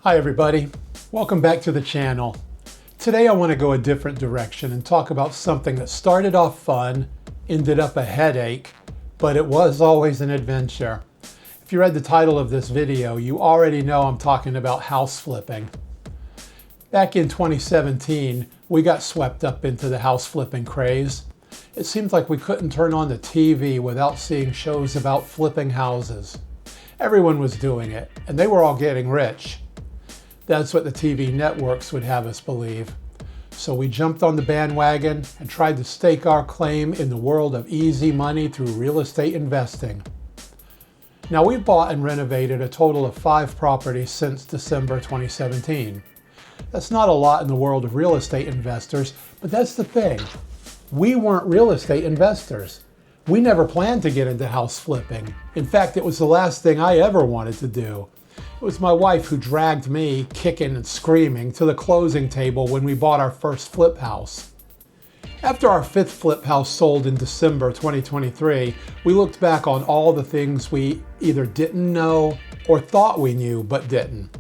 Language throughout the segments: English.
Hi everybody, welcome back to the channel. Today I want to go a different direction and talk about something that started off fun, ended up a headache, but it was always an adventure. If you read the title of this video, you already know I'm talking about house flipping. Back in 2017, we got swept up into the house flipping craze. It seemed like we couldn't turn on the TV without seeing shows about flipping houses. Everyone was doing it, and they were all getting rich. That's what the TV networks would have us believe. So we jumped on the bandwagon and tried to stake our claim in the world of easy money through real estate investing. Now, we've bought and renovated a total of 5 properties since December 2017. That's not a lot in the world of real estate investors, but that's the thing. We weren't real estate investors. We never planned to get into house flipping. In fact, it was the last thing I ever wanted to do. It was my wife who dragged me, kicking and screaming, to the closing table when we bought our first flip house. After our 5th flip house sold in December 2023, we looked back on all the things we either didn't know or thought we knew but didn't.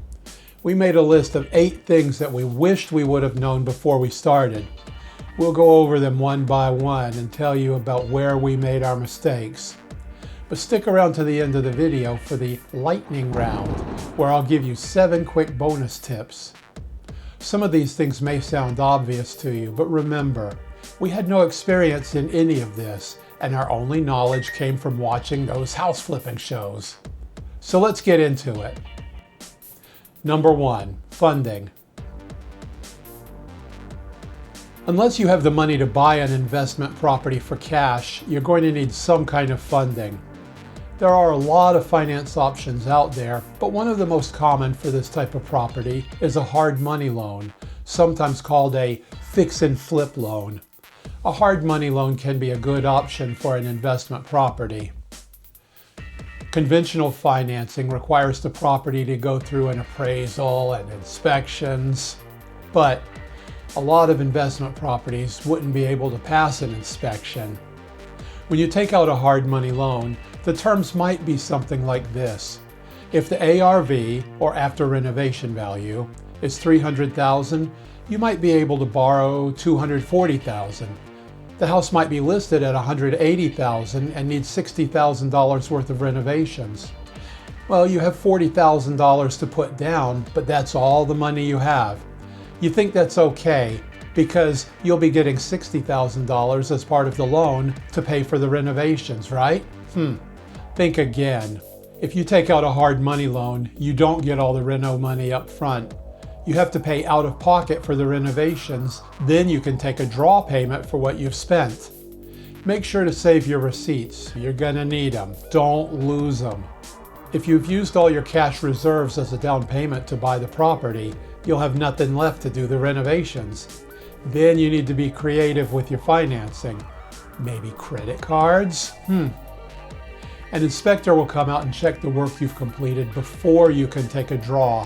We made a list of 8 things that we wished we would have known before we started. We'll go over them one by one and tell you about where we made our mistakes. But stick around to the end of the video for the lightning round, where I'll give you 7 quick bonus tips. Some of these things may sound obvious to you, but remember, we had no experience in any of this, and our only knowledge came from watching those house flipping shows. So let's get into it. Number 1, funding. Unless you have the money to buy an investment property for cash, you're going to need some kind of funding. There are a lot of finance options out there, but one of the most common for this type of property is a hard money loan, sometimes called a fix and flip loan. A hard money loan can be a good option for an investment property. Conventional financing requires the property to go through an appraisal and inspections, but a lot of investment properties wouldn't be able to pass an inspection. When you take out a hard money loan, the terms might be something like this. If the ARV, or after renovation value, is $300,000, you might be able to borrow $240,000. The house might be listed at $180,000 and needs $60,000 worth of renovations. Well, you have $40,000 to put down, but that's all the money you have. You think that's okay because you'll be getting $60,000 as part of the loan to pay for the renovations, right? Think again. If you take out a hard money loan, you don't get all the reno money up front. You have to pay out of pocket for the renovations, then you can take a draw payment for what you've spent. Make sure to save your receipts. You're gonna need them. Don't lose them. If you've used all your cash reserves as a down payment to buy the property, you'll have nothing left to do the renovations. Then you need to be creative with your financing. Maybe credit cards? An inspector will come out and check the work you've completed before you can take a draw.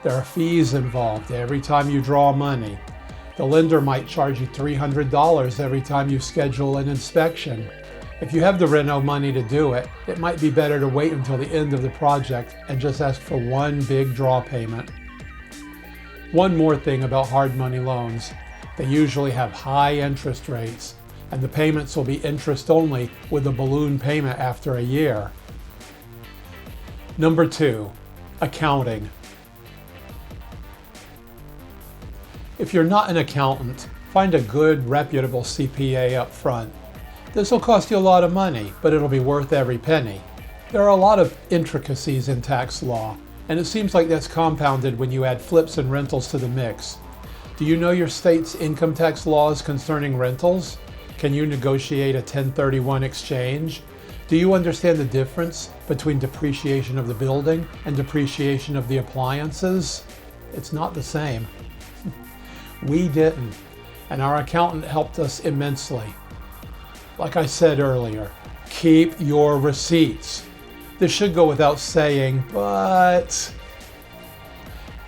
There are fees involved every time you draw money. The lender might charge you $300 every time you schedule an inspection. If you have the reno money to do it, it might be better to wait until the end of the project and just ask for one big draw payment. One more thing about hard money loans. They usually have high interest rates, and the payments will be interest only with a balloon payment after a year. Number 2, accounting. If you're not an accountant, find a good, reputable CPA up front. This will cost you a lot of money, but it'll be worth every penny. There are a lot of intricacies in tax law, and it seems like that's compounded when you add flips and rentals to the mix. Do you know your state's income tax laws concerning rentals? Can you negotiate a 1031 exchange? Do you understand the difference between depreciation of the building and depreciation of the appliances? It's not the same. We didn't, and our accountant helped us immensely. Like I said earlier, keep your receipts. This should go without saying, but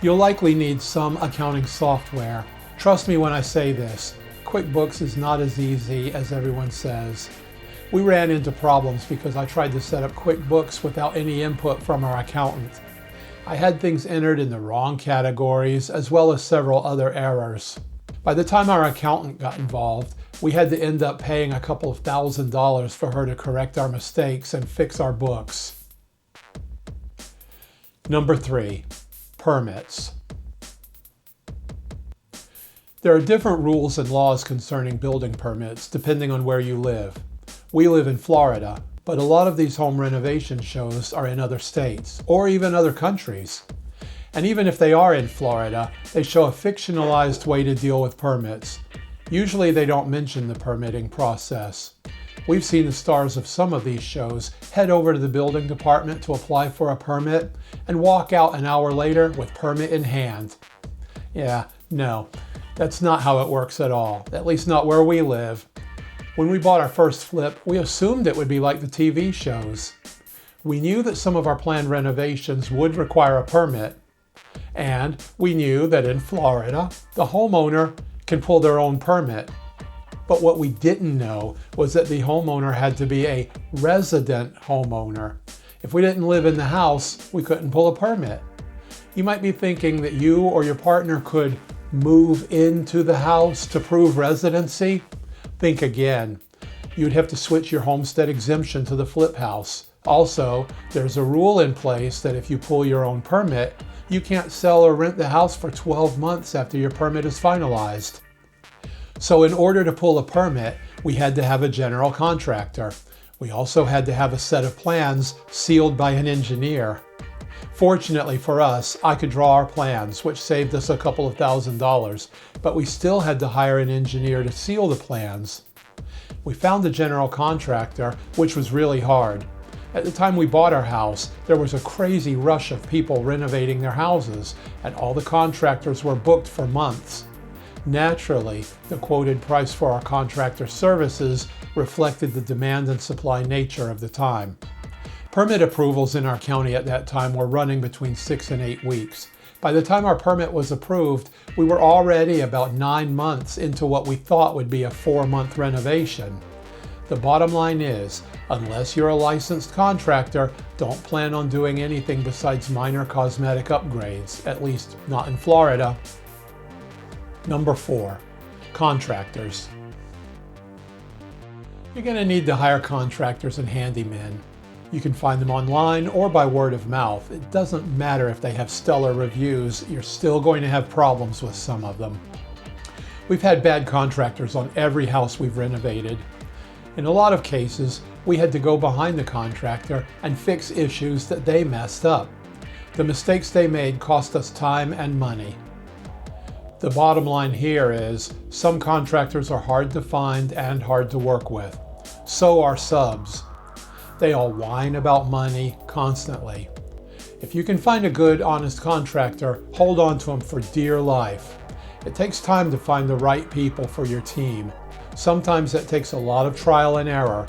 you'll likely need some accounting software. Trust me when I say this. QuickBooks is not as easy as everyone says. We ran into problems because I tried to set up QuickBooks without any input from our accountant. I had things entered in the wrong categories, as well as several other errors. By the time our accountant got involved, we had to end up paying a couple of $1,000s for her to correct our mistakes and fix our books. Number 3, permits. There are different rules and laws concerning building permits depending on where you live. We live in Florida, but a lot of these home renovation shows are in other states or even other countries. And even if they are in Florida, they show a fictionalized way to deal with permits. Usually they don't mention the permitting process. We've seen the stars of some of these shows head over to the building department to apply for a permit and walk out an hour later with permit in hand. Yeah, no, that's not how it works at all, at least not where we live. When we bought our first flip, we assumed it would be like the TV shows. We knew that some of our planned renovations would require a permit, and we knew that in Florida, the homeowner can pull their own permit. But what we didn't know was that the homeowner had to be a resident homeowner. If we didn't live in the house, we couldn't pull a permit. You might be thinking that you or your partner could move into the house to prove residency. Think again. You'd have to switch your homestead exemption to the flip house. Also, there's a rule in place that if you pull your own permit, you can't sell or rent the house for 12 months after your permit is finalized. So in order to pull a permit, we had to have a general contractor. We also had to have a set of plans sealed by an engineer. Fortunately for us, I could draw our plans, which saved us a couple of $1,000s, but we still had to hire an engineer to seal the plans. We found a general contractor, which was really hard. At the time we bought our house, there was a crazy rush of people renovating their houses, and all the contractors were booked for months. Naturally, the quoted price for our contractor services reflected the demand and supply nature of the time. Permit approvals in our county at that time were running between 6 and 8 weeks. By the time our permit was approved, we were already about 9 months into what we thought would be a 4-month renovation. The bottom line is, unless you're a licensed contractor, don't plan on doing anything besides minor cosmetic upgrades, at least not in Florida. Number 4, contractors. You're going to need to hire contractors and handymen. You can find them online or by word of mouth. It doesn't matter if they have stellar reviews, you're still going to have problems with some of them. We've had bad contractors on every house we've renovated. In a lot of cases, we had to go behind the contractor and fix issues that they messed up. The mistakes they made cost us time and money. The bottom line here is, some contractors are hard to find and hard to work with. So are subs. They all whine about money constantly. If you can find a good, honest contractor, hold on to them for dear life. It takes time to find the right people for your team. Sometimes it takes a lot of trial and error.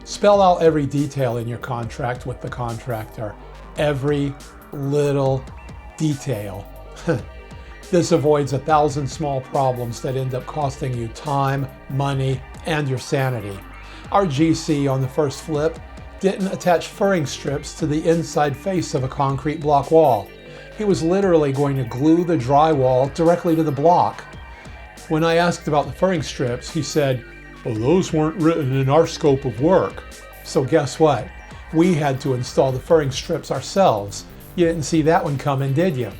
Spell out every detail in your contract with the contractor. Every little detail. This avoids 1,000 small problems that end up costing you time, money, and your sanity. Our GC on the first flip didn't attach furring strips to the inside face of a concrete block wall. He was literally going to glue the drywall directly to the block. When I asked about the furring strips, he said, "Well, those weren't written in our scope of work." So guess what? We had to install the furring strips ourselves. You didn't see that one coming, did you?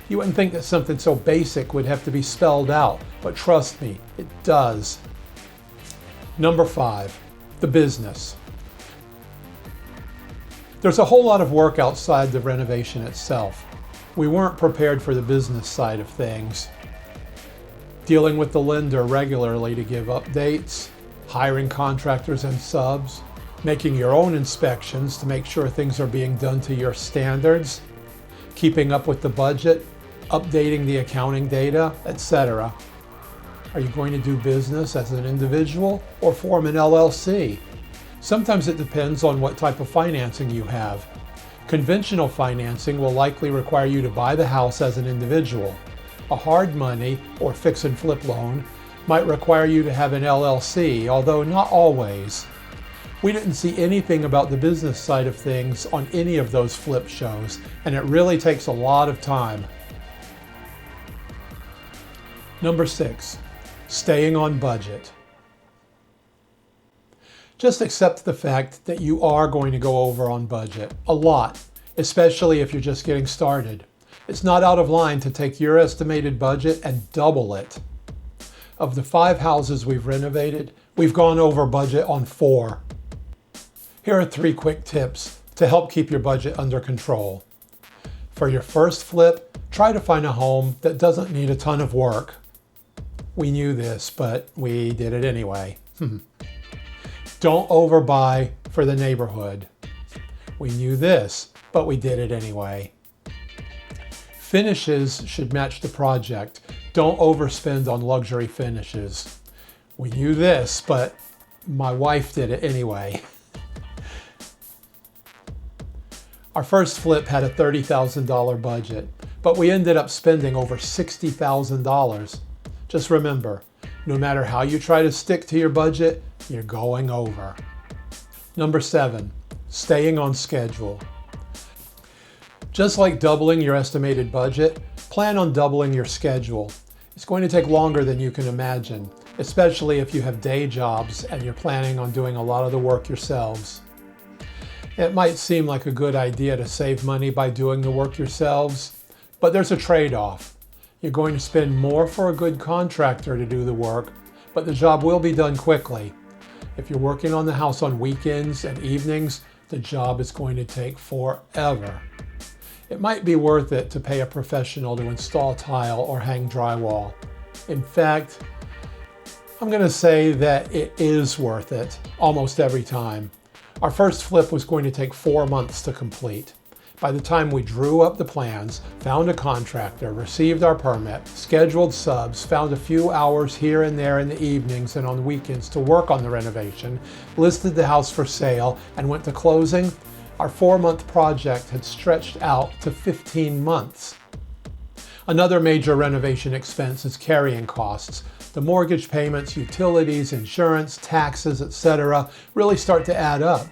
You wouldn't think that something so basic would have to be spelled out, but trust me, it does. Number 5, the business. There's a whole lot of work outside the renovation itself. We weren't prepared for the business side of things. Dealing with the lender regularly to give updates, hiring contractors and subs, making your own inspections to make sure things are being done to your standards, keeping up with the budget, updating the accounting data, etc. Are you going to do business as an individual or form an LLC? Sometimes it depends on what type of financing you have. Conventional financing will likely require you to buy the house as an individual. A hard money or fix and flip loan might require you to have an LLC, although not always. We didn't see anything about the business side of things on any of those flip shows, and it really takes a lot of time. Number 6, staying on budget. Just accept the fact that you are going to go over on budget, a lot, especially if you're just getting started. It's not out of line to take your estimated budget and double it. Of the 5 houses we've renovated, we've gone over budget on 4. Here are 3 quick tips to help keep your budget under control. For your first flip, try to find a home that doesn't need a ton of work. We knew this, but we did it anyway. Don't overbuy for the neighborhood. We knew this, but we did it anyway. Finishes should match the project. Don't overspend on luxury finishes. We knew this, but my wife did it anyway. Our first flip had a $30,000 budget, but we ended up spending over $60,000. Just remember, no matter how you try to stick to your budget, you're going over. Number 7, staying on schedule. Just like doubling your estimated budget, plan on doubling your schedule. It's going to take longer than you can imagine, especially if you have day jobs and you're planning on doing a lot of the work yourselves. It might seem like a good idea to save money by doing the work yourselves, but there's a trade-off. You're going to spend more for a good contractor to do the work, but the job will be done quickly. If you're working on the house on weekends and evenings, the job is going to take forever. It might be worth it to pay a professional to install tile or hang drywall. In fact, I'm going to say that it is worth it almost every time. Our first flip was going to take 4 months to complete. By the time we drew up the plans, found a contractor, received our permit, scheduled subs, found a few hours here and there in the evenings and on weekends to work on the renovation, listed the house for sale, and went to closing, our 4-month project had stretched out to 15 months. Another major renovation expense is carrying costs. The mortgage payments, utilities, insurance, taxes, etc. really start to add up.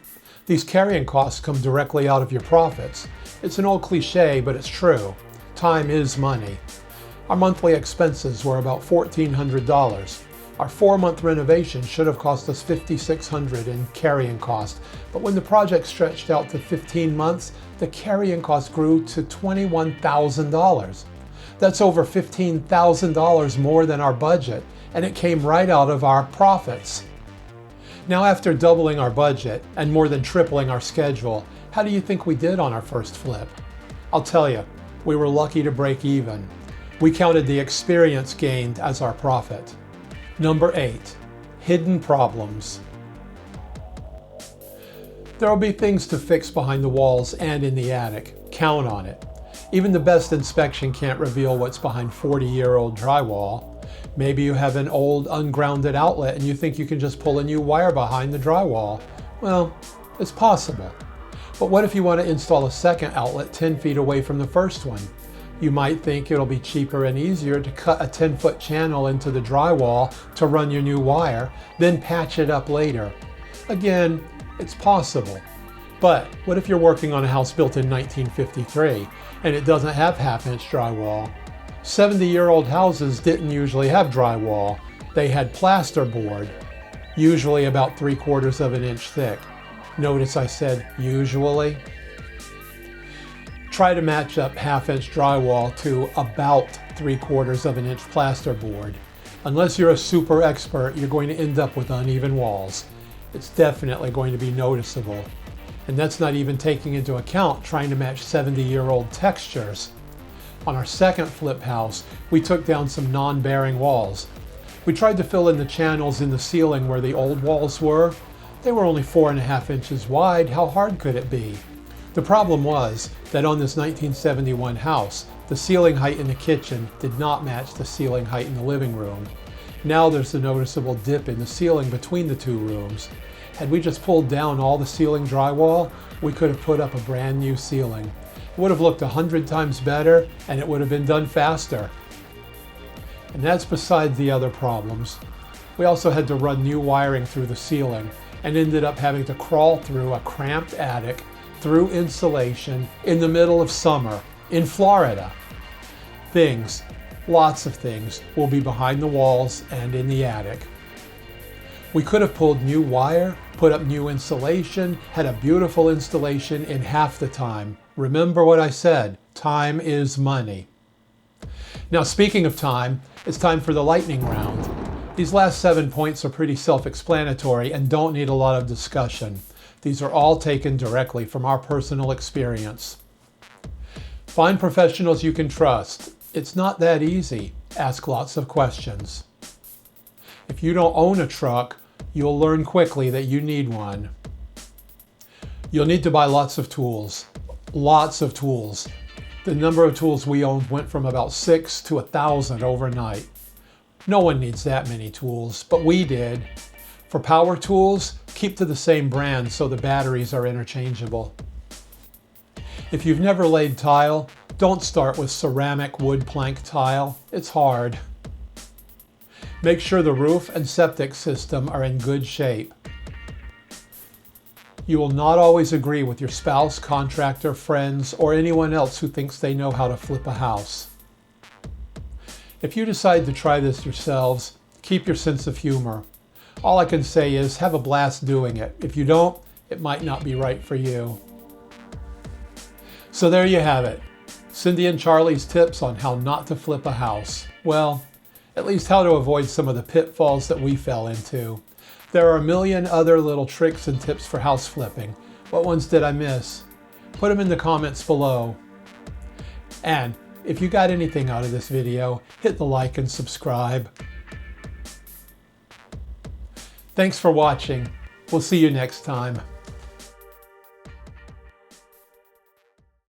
These carrying costs come directly out of your profits. It's an old cliche, but it's true. Time is money. Our monthly expenses were about $1,400. Our 4-month renovation should have cost us $5,600 in carrying cost, but when the project stretched out to 15 months, the carrying cost grew to $21,000. That's over $15,000 more than our budget, and it came right out of our profits. Now, after doubling our budget and more than tripling our schedule, how do you think we did on our first flip? I'll tell you, we were lucky to break even. We counted the experience gained as our profit. Number 8, hidden problems. There will be things to fix behind the walls and in the attic. Count on it. Even the best inspection can't reveal what's behind 40-year-old drywall. Maybe you have an old ungrounded outlet and you think you can just pull a new wire behind the drywall. Well, it's possible. But what if you want to install a second outlet 10 feet away from the first one? You might think it'll be cheaper and easier to cut a 10-foot channel into the drywall to run your new wire, then patch it up later. Again, it's possible. But what if you're working on a house built in 1953 and it doesn't have half-inch drywall? 70-year-old houses didn't usually have drywall. They had plasterboard, usually about 3/4 of an inch thick. Notice I said usually. Try to match up half-inch drywall to about 3/4 of an inch plasterboard. Unless you're a super expert, you're going to end up with uneven walls. It's definitely going to be noticeable. And that's not even taking into account trying to match 70-year-old textures. On our second flip house, we took down some non-bearing walls. We tried to fill in the channels in the ceiling where the old walls were. They were only 4.5 inches wide. How hard could it be? The problem was that on this 1971 house, the ceiling height in the kitchen did not match the ceiling height in the living room. Now there's a noticeable dip in the ceiling between the 2 rooms. Had we just pulled down all the ceiling drywall, we could have put up a brand new ceiling. It would have looked 100 times better, and it would have been done faster. And that's besides the other problems. We also had to run new wiring through the ceiling, and ended up having to crawl through a cramped attic through insulation in the middle of summer in Florida. Things, lots of things, will be behind the walls and in the attic. We could have pulled new wire, put up new insulation, had a beautiful installation in half the time. Remember what I said, time is money. Now, speaking of time, it's time for the lightning round. These last 7 points are pretty self-explanatory and don't need a lot of discussion. These are all taken directly from our personal experience. Find professionals you can trust. It's not that easy. Ask lots of questions. If you don't own a truck, you'll learn quickly that you need one. You'll need to buy lots of tools. Lots of tools. The number of tools we owned went from about 6 to 1,000 overnight. No one needs that many tools, but we did. For power tools, keep to the same brand so the batteries are interchangeable. If you've never laid tile, don't start with ceramic wood plank tile. It's hard. Make sure the roof and septic system are in good shape. You will not always agree with your spouse, contractor, friends, or anyone else who thinks they know how to flip a house. If you decide to try this yourselves, keep your sense of humor. All I can say is have a blast doing it. If you don't, it might not be right for you. So there you have it. Cindy and Charlie's tips on how not to flip a house. Well, at least how to avoid some of the pitfalls that we fell into. There are a million other little tricks and tips for house flipping. What ones did I miss? Put them in the comments below. And if you got anything out of this video, hit the like and subscribe. Thanks for watching. We'll see you next time.